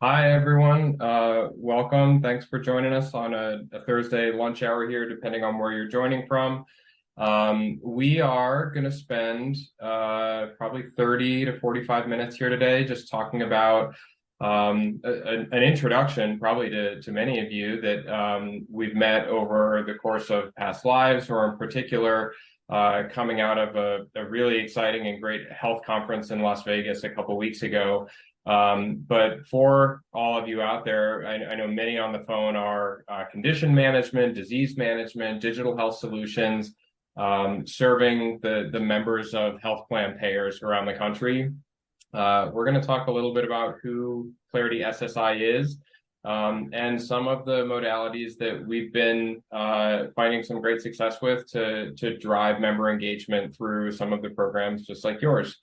Hi, everyone. Welcome. Thanks for joining us on a Thursday lunch hour here, depending on where you're joining from. We are going to spend probably 30 to 45 minutes here today just talking about an introduction probably to many of you that we've met over the course of past lives, or in particular, coming out of a really exciting and great health conference in Las Vegas a couple weeks ago. But for all of you out there, I know many on the phone are condition management, disease management, digital health solutions, serving the members of health plan payers around the country. We're going to talk a little bit about who Clarity SSI is, and some of the modalities that we've been finding some great success with to drive member engagement through some of the programs just like yours.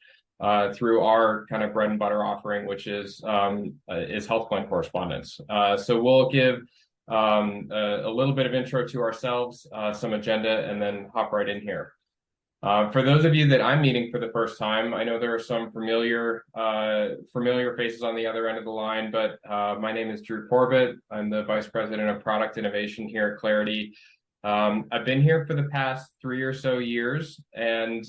Through our kind of bread and butter offering, which is health plan correspondence. So we'll give a little bit of intro to ourselves, some agenda, and then hop right in here. For those of you that I'm meeting for the first time, I know there are some familiar faces on the other end of the line, but my name is Drew Corbett. I'm the Vice President of Product Innovation here at Clarity. I've been here for the past 3 or so years, and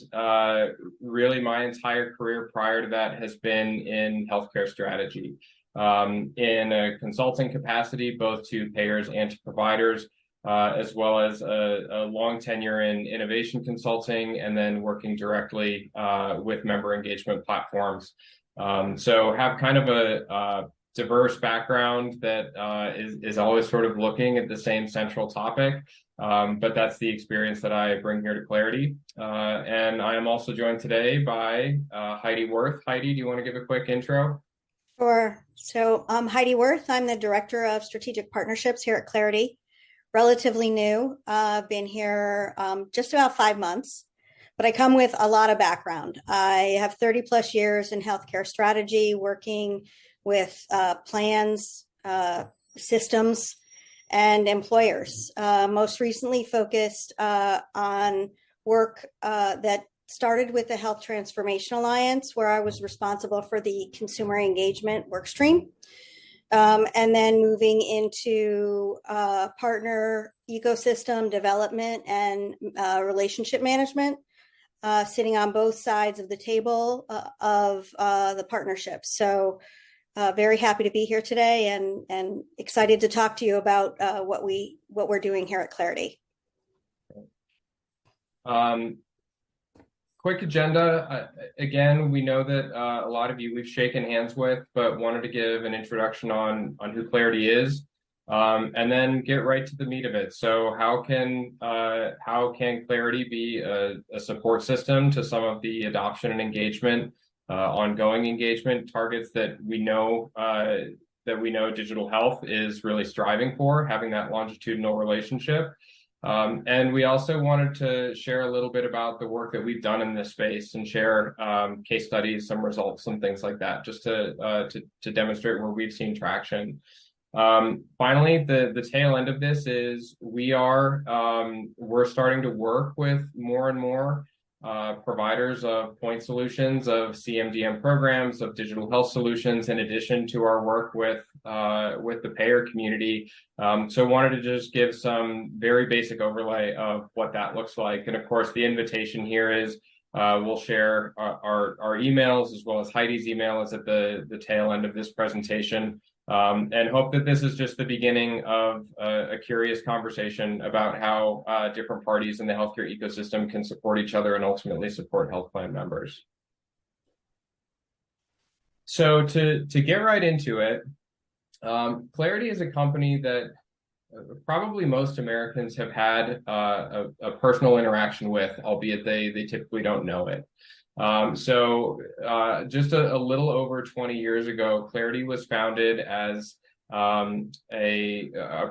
really my entire career prior to that has been in healthcare strategy, in a consulting capacity, both to payers and to providers, as well as a long tenure in innovation consulting, and then working directly with member engagement platforms. So have kind of a diverse background that is always sort of looking at the same central topic. But that's the experience that I bring here to Clarity. And I am also joined today by Heidi Worth. Heidi, do you want to give a quick intro? Sure. So I'm Heidi Worth. I'm the Director of Strategic Partnerships here at Clarity. Relatively new. I've been here just about 5 months, but I come with a lot of background. I have 30 plus years in healthcare strategy, working with plans, systems, and employers. Most recently focused on work that started with the Health Transformation Alliance, where I was responsible for the consumer engagement work stream. And then moving into partner ecosystem development and relationship management, sitting on both sides of the table of the partnership. So very happy to be here today, and excited to talk to you about what we're doing here at Clarity. Quick agenda. Again, we know that a lot of you we've shaken hands with, but wanted to give an introduction on who Clarity is, and then get right to the meat of it. So how can Clarity be a support system to some of the adoption and engagement, ongoing engagement targets that we know digital health is really striving for, having that longitudinal relationship. And we also wanted to share a little bit about the work that we've done in this space and share case studies, some results, some things like that, just to demonstrate where we've seen traction. Finally, the tail end of this is we're starting to work with more and more providers of point solutions, of CMDM programs, of digital health solutions, in addition to our work with the payer community. So wanted to just give some very basic overlay of what that looks like. And of course, the invitation here is we'll share our emails, as well as Heidi's email is at the tail end of this presentation. And hope that this is just the beginning of a curious conversation about how different parties in the healthcare ecosystem can support each other and ultimately support health plan members. So to get right into it, Clarity is a company that probably most Americans have had a personal interaction with, albeit they typically don't know it. So just a little over 20 years ago, Clarity was founded as a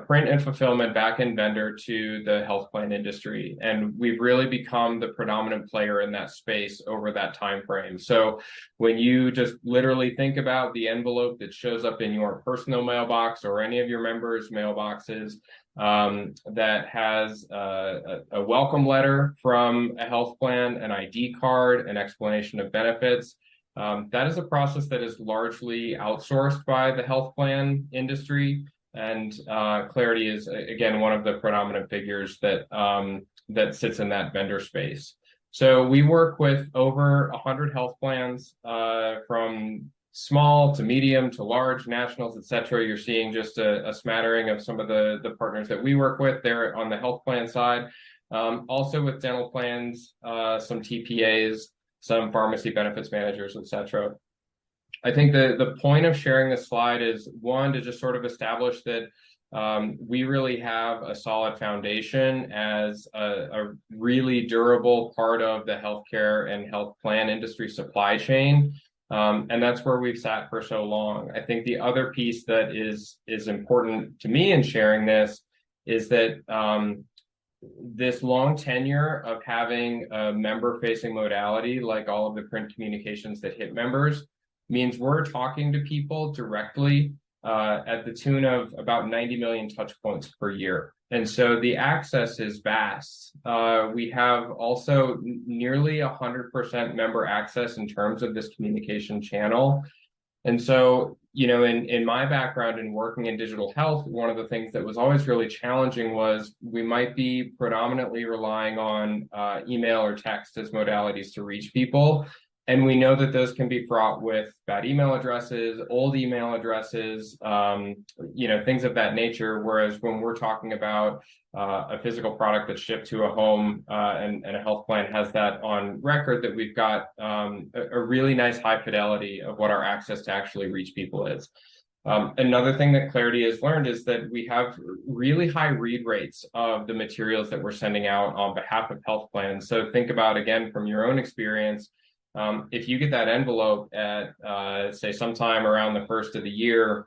print and fulfillment backend vendor to the health plan industry, and we've really become the predominant player in that space over that time frame. So when you just literally think about the envelope that shows up in your personal mailbox or any of your members' mailboxes, that has a welcome letter from a health plan, an ID card, an explanation of benefits, That is a process that is largely outsourced by the health plan industry, and Clarity is again one of the predominant figures that that sits in that vendor space. So we work with over 100 health plans, from small to medium to large, nationals, et cetera. You're seeing just a smattering of some of the partners that we work with there on the health plan side. Also with dental plans, some TPAs, some pharmacy benefits managers, et cetera. I think the point of sharing this slide is, one, to just sort of establish that we really have a solid foundation as a really durable part of the healthcare and health plan industry supply chain. And that's where we've sat for so long. I think the other piece that is important to me in sharing this is that this long tenure of having a member-facing modality, like all of the print communications that hit members, means we're talking to people directly at the tune of about 90 million touch points per year. And so the access is vast. We have also nearly 100% member access in terms of this communication channel. And so, you know, in my background in working in digital health, one of the things that was always really challenging was we might be predominantly relying on email or text as modalities to reach people. And we know that those can be fraught with bad email addresses, old email addresses, you know, things of that nature. Whereas when we're talking about a physical product that's shipped to a home and a health plan has that on record, that we've got a really nice high fidelity of what our access to actually reach people is. Another thing that Clarity has learned is that we have really high read rates of the materials that we're sending out on behalf of health plans. So think about, again, from your own experience, if you get that envelope at, say, sometime around the first of the year,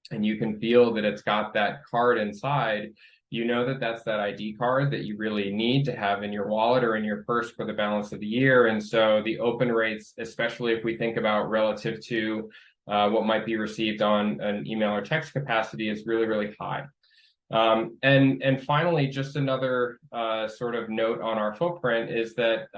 and you can feel that it's got that card inside, you know that that's that ID card that you really need to have in your wallet or in your purse for the balance of the year. And so the open rates, especially if we think about relative to what might be received on an email or text capacity, is really, really high. And finally, just another sort of note on our footprint is that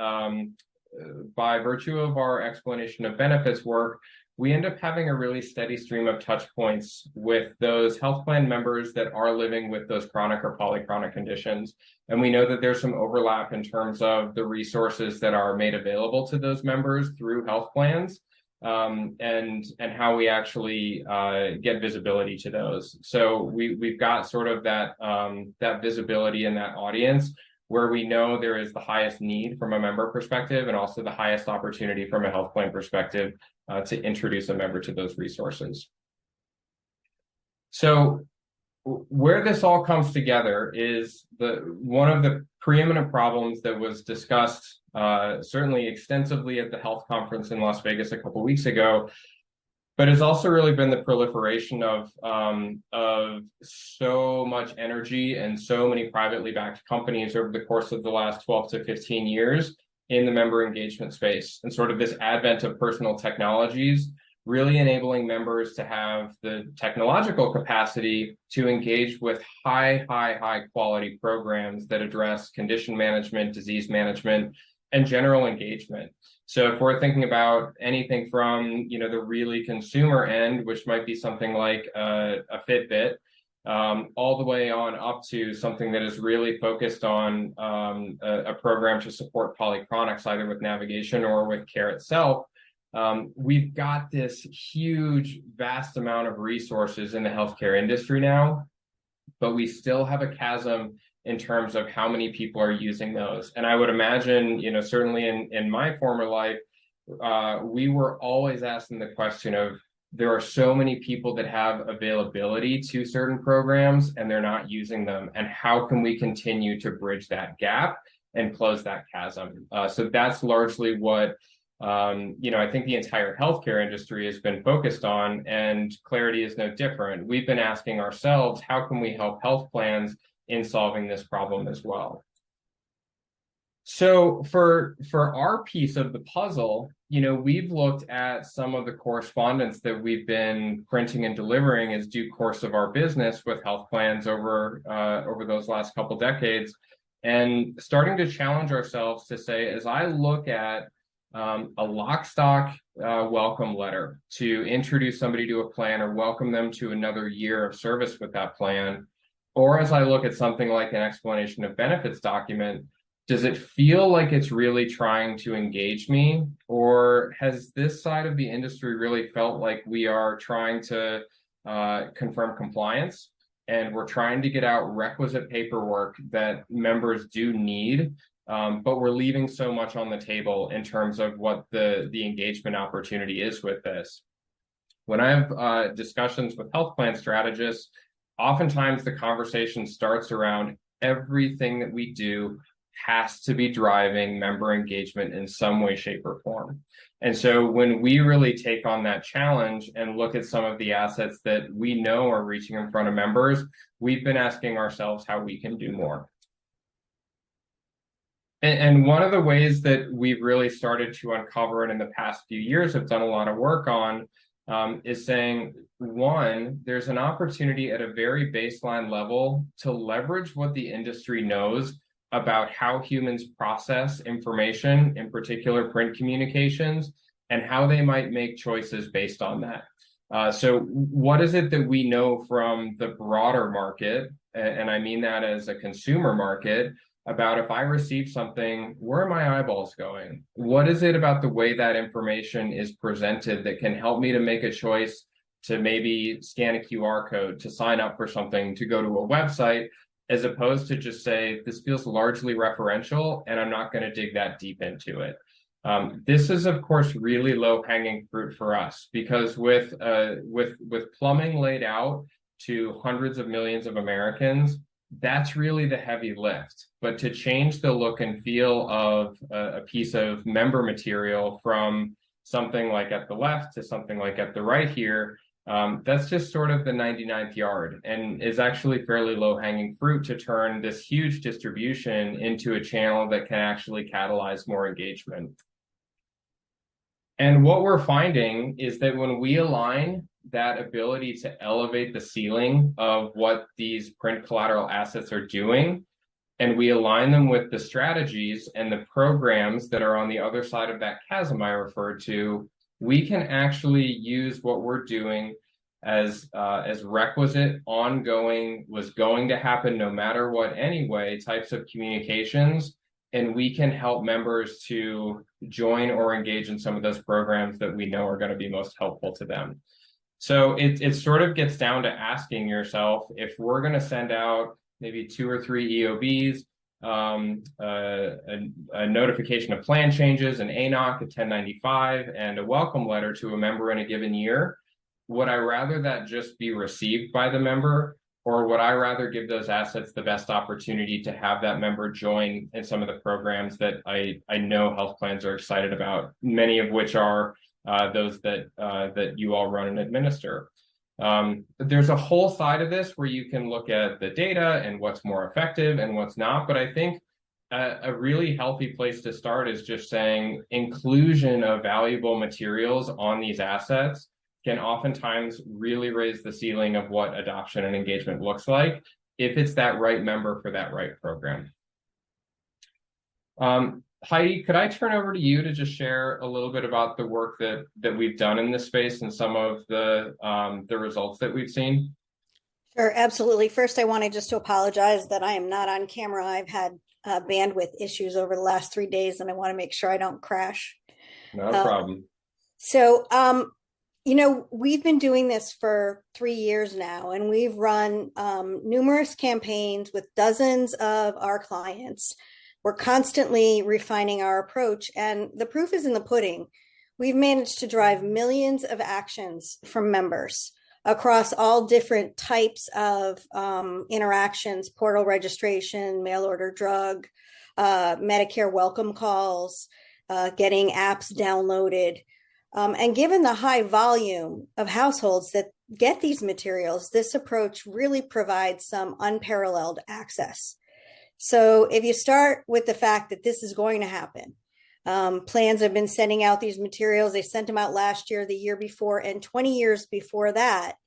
by virtue of our explanation of benefits work, we end up having a really steady stream of touch points with those health plan members that are living with those chronic or polychronic conditions. And we know that there's some overlap in terms of the resources that are made available to those members through health plans, and how we actually get visibility to those. So we've got sort of that that visibility in that audience, where we know there is the highest need from a member perspective and also the highest opportunity from a health plan perspective to introduce a member to those resources. So where this all comes together is one of the preeminent problems that was discussed certainly extensively at the health conference in Las Vegas a couple of weeks ago, but it's also really been the proliferation of so much energy and so many privately backed companies over the course of the last 12 to 15 years in the member engagement space, and sort of this advent of personal technologies really enabling members to have the technological capacity to engage with high quality programs that address condition management, disease management, and general engagement. So if we're thinking about anything from, you know, the really consumer end, which might be something like a Fitbit, all the way on up to something that is really focused on a program to support polychronics, either with navigation or with care itself, we've got this huge, vast amount of resources in the healthcare industry now, but we still have a chasm in terms of how many people are using those. And I would imagine, you know, certainly in my former life, we were always asking the question of, there are so many people that have availability to certain programs and they're not using them. And how can we continue to bridge that gap and close that chasm? So that's largely what, you know, I think the entire healthcare industry has been focused on, and Clarity is no different. We've been asking ourselves, how can we help health plans in solving this problem as well? So for our piece of the puzzle, you know, we've looked at some of the correspondence that we've been printing and delivering as due course of our business with health plans over those last couple decades, and starting to challenge ourselves to say, as I look at a lock stock welcome letter to introduce somebody to a plan or welcome them to another year of service with that plan, or as I look at something like an explanation of benefits document, does it feel like it's really trying to engage me, or has this side of the industry really felt like we are trying to confirm compliance and we're trying to get out requisite paperwork that members do need, but we're leaving so much on the table in terms of what the engagement opportunity is with this. When I have discussions with health plan strategists, oftentimes the conversation starts around everything that we do has to be driving member engagement in some way, shape, or form. And so when we really take on that challenge and look at some of the assets that we know are reaching in front of members, we've been asking ourselves how we can do more. And one of the ways that we've really started to uncover and in the past few years have done a lot of work on is saying, one, there's an opportunity at a very baseline level to leverage what the industry knows about how humans process information, in particular print communications, and how they might make choices based on that. So what is it that we know from the broader market, and I mean that as a consumer market, about if I receive something, where are my eyeballs going? What is it about the way that information is presented that can help me to make a choice to maybe scan a QR code, to sign up for something, to go to a website, as opposed to just say, this feels largely referential and I'm not going to dig that deep into it. This is, of course, really low-hanging fruit for us because with plumbing laid out to hundreds of millions of Americans, that's really the heavy lift. But to change the look and feel of a piece of member material from something like at the left to something like at the right here, that's just sort of the 99th yard and is actually fairly low-hanging fruit to turn this huge distribution into a channel that can actually catalyze more engagement. And what we're finding is that when we align that ability to elevate the ceiling of what these print collateral assets are doing, and we align them with the strategies and the programs that are on the other side of that chasm I referred to, we can actually use what we're doing as requisite, ongoing, was going to happen no matter what anyway, types of communications, and we can help members to join or engage in some of those programs that we know are going to be most helpful to them. So it sort of gets down to asking yourself, if we're going to send out maybe 2 or 3 EOBs, a notification of plan changes, an ANOC, a 1095, and a welcome letter to a member in a given year, would I rather that just be received by the member, or would I rather give those assets the best opportunity to have that member join in some of the programs that I know health plans are excited about, many of which are those that you all run and administer. There's a whole side of this where you can look at the data and what's more effective and what's not, but I think a really healthy place to start is just saying inclusion of valuable materials on these assets can oftentimes really raise the ceiling of what adoption and engagement looks like if it's that right member for that right program. Heidi, could I turn over to you to just share a little bit about the work that we've done in this space and some of the results that we've seen? Sure, absolutely. First, I wanted just to apologize that I am not on camera. I've had bandwidth issues over the last 3 days, and I want to make sure I don't crash. No problem. So, we've been doing this for 3 years now, and we've run numerous campaigns with dozens of our clients. We're constantly refining our approach, and the proof is in the pudding. We've managed to drive millions of actions from members across all different types of interactions: portal registration, mail order drug, Medicare welcome calls, getting apps downloaded. And given the high volume of households that get these materials, this approach really provides some unparalleled access. So if you start with the fact that this is going to happen, plans have been sending out these materials. They sent them out last year, the year before, and 20 years before that.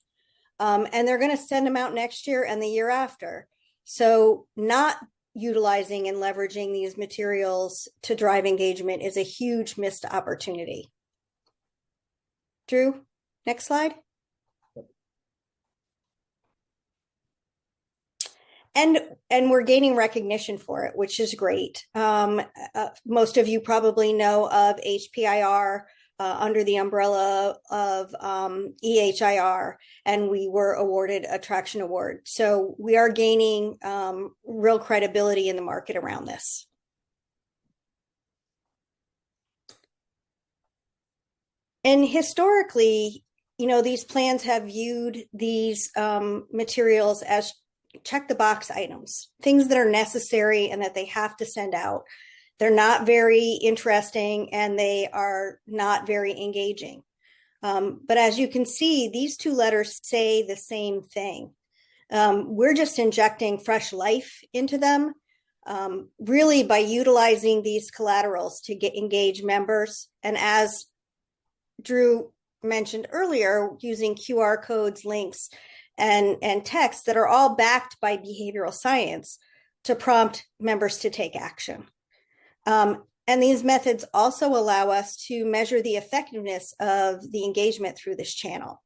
And they're going to send them out next year and the year after. So not utilizing and leveraging these materials to drive engagement is a huge missed opportunity. Drew, next slide. And we're gaining recognition for it, which is great. Most of you probably know of HPIR under the umbrella of EHIR, and we were awarded a Traction Award. So we are gaining real credibility in the market around this. And historically, these plans have viewed these materials as check the box items, things that are necessary and that they have to send out. They're not very interesting and they are not very engaging. But as you can see, these two letters say the same thing. We're just injecting fresh life into them, really by utilizing these collaterals to engage members. And as Drew mentioned earlier, using QR codes, links, and text that are all backed by behavioral science to prompt members to take action. And these methods also allow us to measure the effectiveness of the engagement through this channel.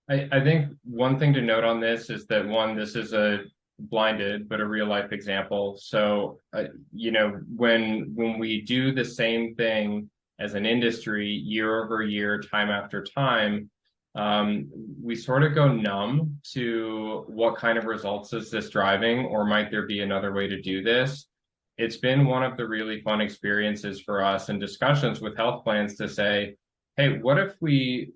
I think one thing to note on this is that, one, this is a blinded but a real life example. So when we do the same thing as an industry year over year, time after time, we sort of go numb to what kind of results is this driving, or might there be another way to do this? It's been one of the really fun experiences for us and discussions with health plans to say, hey, what if we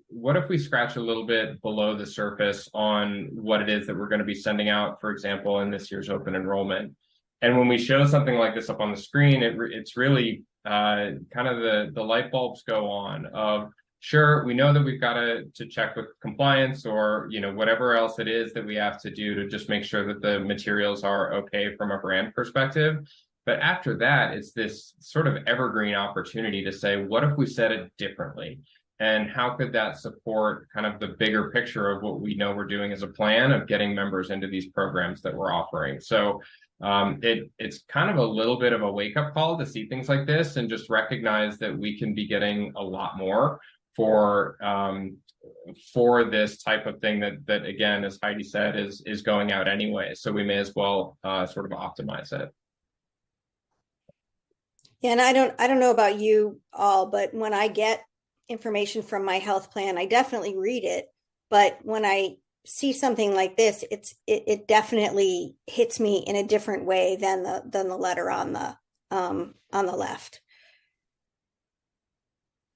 scratch a little bit below the surface on what it is that we're going to be sending out, for example, in this year's open enrollment? And when we show something like this up on the screen, it's really kind of the light bulbs go on of, sure, we know that we've got to check with compliance or, whatever else it is that we have to do to just make sure that the materials are okay from a brand perspective. But after that, it's this sort of evergreen opportunity to say, what if we said it differently? And how could that support kind of the bigger picture of what we know we're doing as a plan of getting members into these programs that we're offering? So it's kind of a little bit of a wake-up call to see things like this and just recognize that we can be getting a lot more for this type of thing that again, as Heidi said, is going out anyway. So we may as well sort of optimize it. Yeah, and I don't know about you all, but when I get information from my health plan, I definitely read it. But when I see something like this, it definitely hits me in a different way than the letter on the left.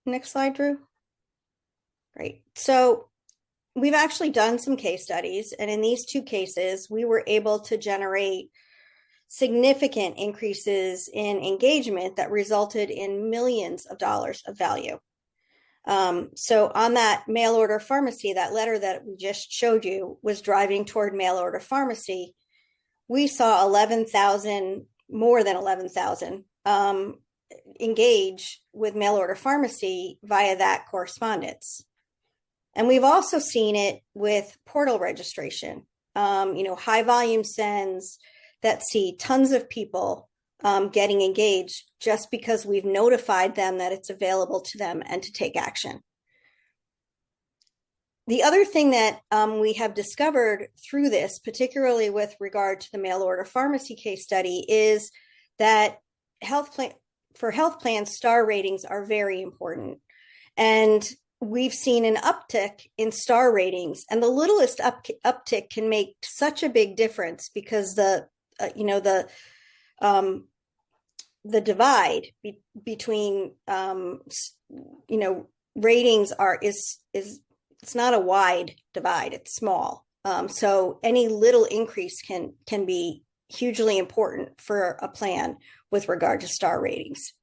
Next slide, Drew. Great. So we've actually done some case studies, and in these two cases, we were able to generate significant increases in engagement that resulted in millions of dollars of value. So on that mail order pharmacy, that letter that we just showed you was driving toward mail order pharmacy. We saw more than 11,000 engage with mail order pharmacy via that correspondence. And we've also seen it with portal registration, high volume sends that see tons of people getting engaged just because we've notified them that it's available to them and to take action. The other thing that we have discovered through this, particularly with regard to the mail order pharmacy case study, is that for health plans, star ratings are very important. And we've seen an uptick in star ratings, and the littlest uptick can make such a big difference because the divide between ratings is it's not a wide divide, it's small. So any little increase can be hugely important for a plan with regard to star ratings.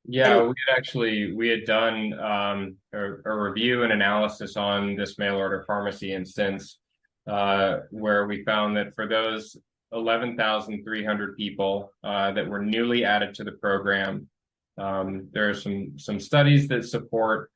Yeah, we had done a review and analysis on this mail order pharmacy instance, where we found that for those 11,300 people that were newly added to the program, there are some studies that support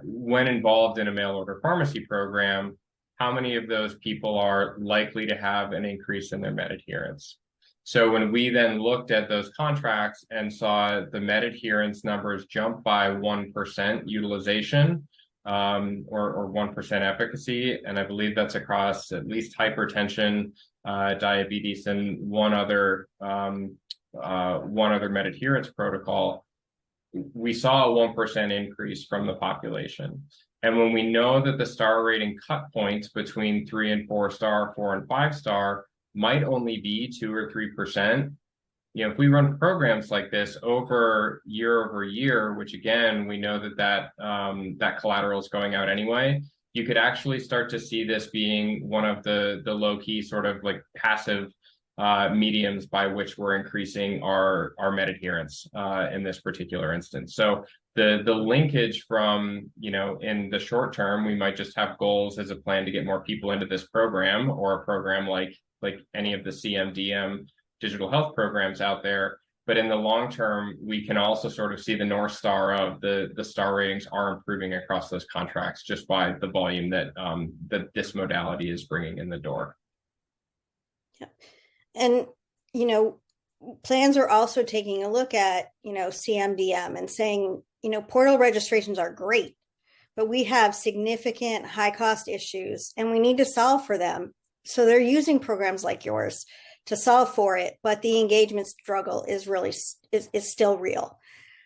when involved in a mail order pharmacy program, how many of those people are likely to have an increase in their med adherence. So when we then looked at those contracts and saw the med adherence numbers jump by 1% utilization, or 1% efficacy, and I believe that's across at least hypertension, diabetes, and one other med adherence protocol, we saw a 1% increase from the population. And when we know that the star rating cut points between 3 and 4 star, 4 and 5 star might only be 2 or 3%, if we run programs like this over year, which again, we know that collateral is going out anyway, you could actually start to see this being one of the low-key sort of like passive mediums by which we're increasing our med adherence in this particular instance. So the linkage from, in the short term, we might just have goals as a plan to get more people into this program, or a program like any of the CMDM digital health programs out there. But in the long term, we can also sort of see the North Star of the star ratings are improving across those contracts just by the volume that this modality is bringing in the door. Yeah. And, plans are also taking a look at, CMDM and saying, portal registrations are great, but we have significant high cost issues and we need to solve for them. So they're using programs like yours to solve for it, but the engagement struggle is still real.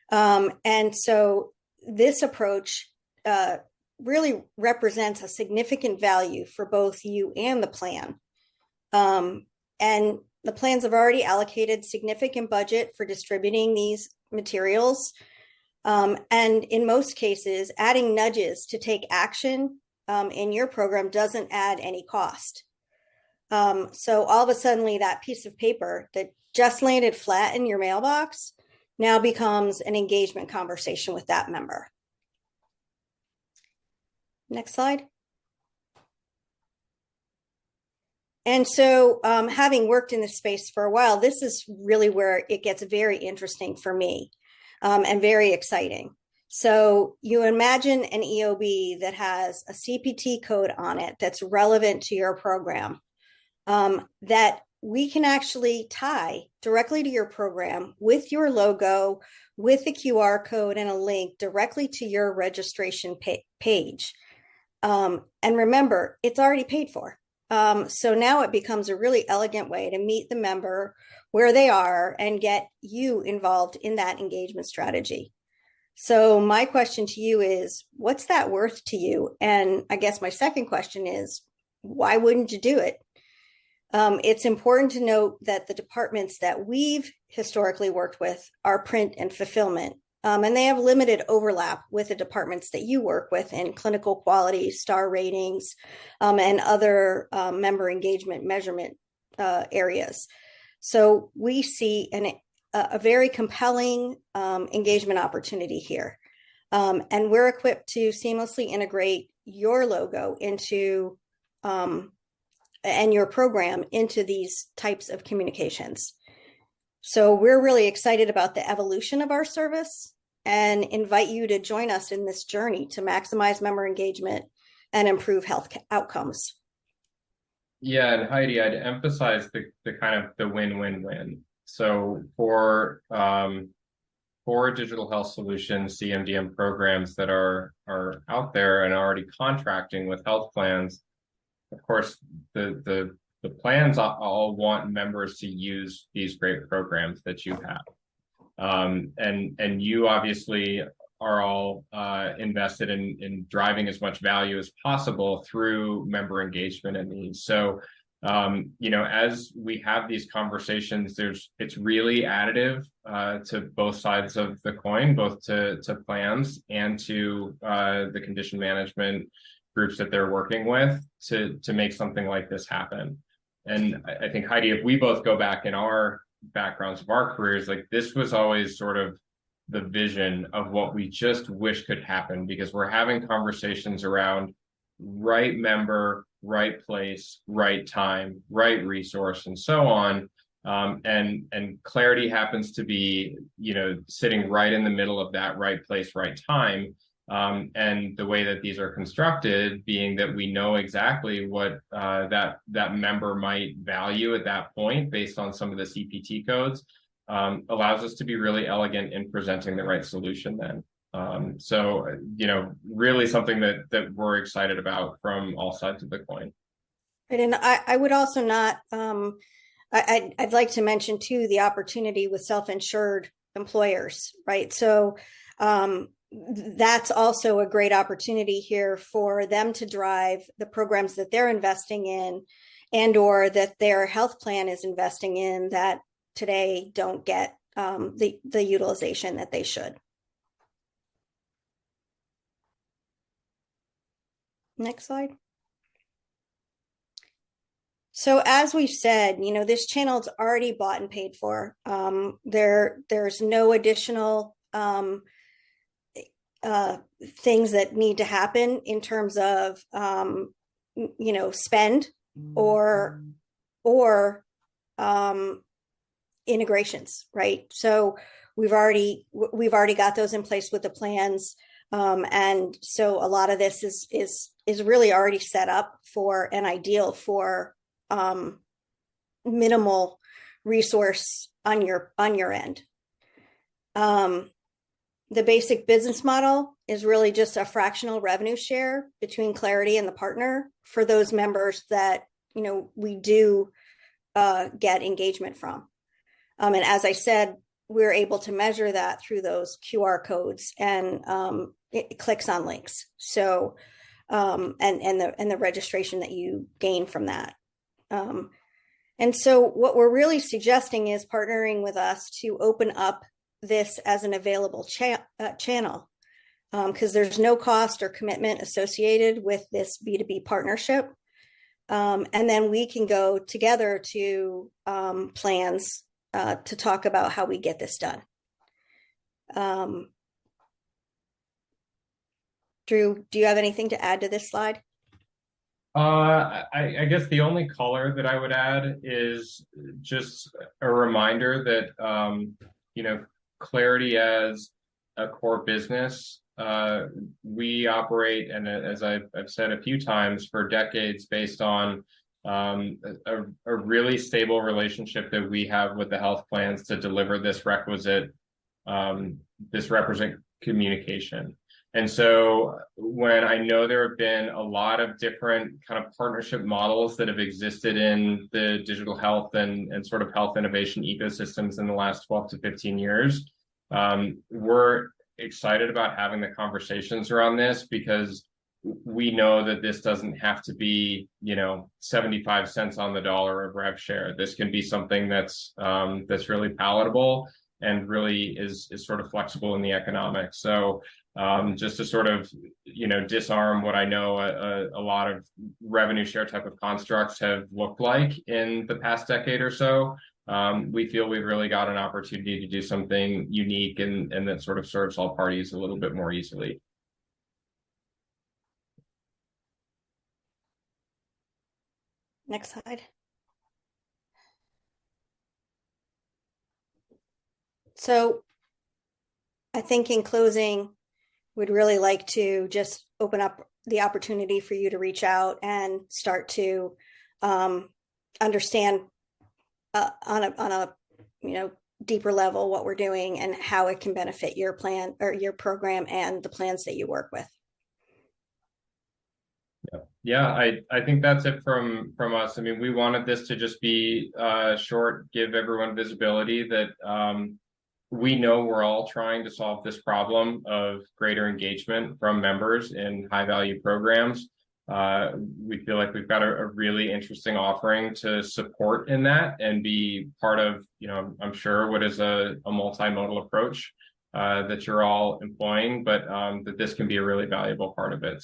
And so this approach really represents a significant value for both you and the plan. And the plans have already allocated significant budget for distributing these materials. And in most cases, adding nudges to take action in your program doesn't add any cost. So all of a sudden, that piece of paper that just landed flat in your mailbox now becomes an engagement conversation with that member. Next slide. And so having worked in this space for a while, this is really where it gets very interesting for me and very exciting. So you imagine an EOB that has a CPT code on it that's relevant to your program, that we can actually tie directly to your program with your logo, with the QR code and a link directly to your registration page. And remember, it's already paid for. So now it becomes a really elegant way to meet the member where they are and get you involved in that engagement strategy. So my question to you is, what's that worth to you? And I guess my second question is, why wouldn't you do it? It's important to note that the departments that we've historically worked with are print and fulfillment, and they have limited overlap with the departments that you work with in clinical quality, star ratings, and other member engagement measurement areas. So we see a very compelling engagement opportunity here. And we're equipped to seamlessly integrate your logo into and your program into these types of communications. So we're really excited about the evolution of our service and invite you to join us in this journey to maximize member engagement and improve health outcomes. Yeah, and Heidi, I'd emphasize the kind of the win-win-win. So for digital health solutions, CMDM programs that are out there and already contracting with health plans, of course, the plans all want members to use these great programs that you have. And you obviously are all invested in driving as much value as possible through member engagement in these. So, as we have these conversations, it's really additive to both sides of the coin, both to plans and to the condition management groups that they're working with to make something like this happen. And I think, Heidi, if we both go back in our backgrounds of our careers, like this was always sort of the vision of what we just wish could happen, because we're having conversations around right member, right place, right time, right resource, and so on. And Clarity happens to be, sitting right in the middle of that right place, right time. And the way that these are constructed, being that we know exactly what that member might value at that point based on some of the CPT codes, allows us to be really elegant in presenting the right solution then. So, really something that we're excited about from all sides of the coin. Right, and I would also not, I'd like to mention too the opportunity with self-insured employers, right? So that's also a great opportunity here for them to drive the programs that they're investing in, and or that their health plan is investing in, that today don't get the utilization that they should. Next slide. So as we've said, this channel's already bought and paid for. There's no additional things that need to happen in terms of spend or integrations, right? So we've already got those in place with the plans, and so a lot of this is really already set up for and ideal for minimal resource on your end. The basic business model is really just a fractional revenue share between Clarity and the partner for those members that we do get engagement from. And as I said, we're able to measure that through those QR codes and it clicks on links. So and the registration that you gain from that. And so what we're really suggesting is partnering with us to open up this as an available channel, because there's no cost or commitment associated with this B2B partnership. And then we can go together to plans to talk about how we get this done. Drew, do you have anything to add to this slide? I guess the only color that I would add is just a reminder that, Clarity as a core business, we operate, and as I've said a few times, for decades based on a really stable relationship that we have with the health plans to deliver this represent communication. And so when I know there have been a lot of different kind of partnership models that have existed in the digital health and sort of health innovation ecosystems in the last 12 to 15 years, we're excited about having the conversations around this, because we know that this doesn't have to be, 75 cents on the dollar of rev share. This can be something that's really palatable and really is sort of flexible in the economics. So just to sort of, disarm what I know a lot of revenue share type of constructs have looked like in the past decade or so, we feel we've really got an opportunity to do something unique and that sort of serves all parties a little bit more easily. Next slide. So I think in closing, we'd really like to just open up the opportunity for you to reach out and start to understand on a deeper level what we're doing and how it can benefit your plan or your program and the plans that you work with. Yeah, I think that's it from us. I mean, we wanted this to just be short, give everyone visibility that we know we're all trying to solve this problem of greater engagement from members in high value programs. We feel like we've got a really interesting offering to support in that and be part of, I'm sure what is a multimodal approach that you're all employing, but that this can be a really valuable part of it.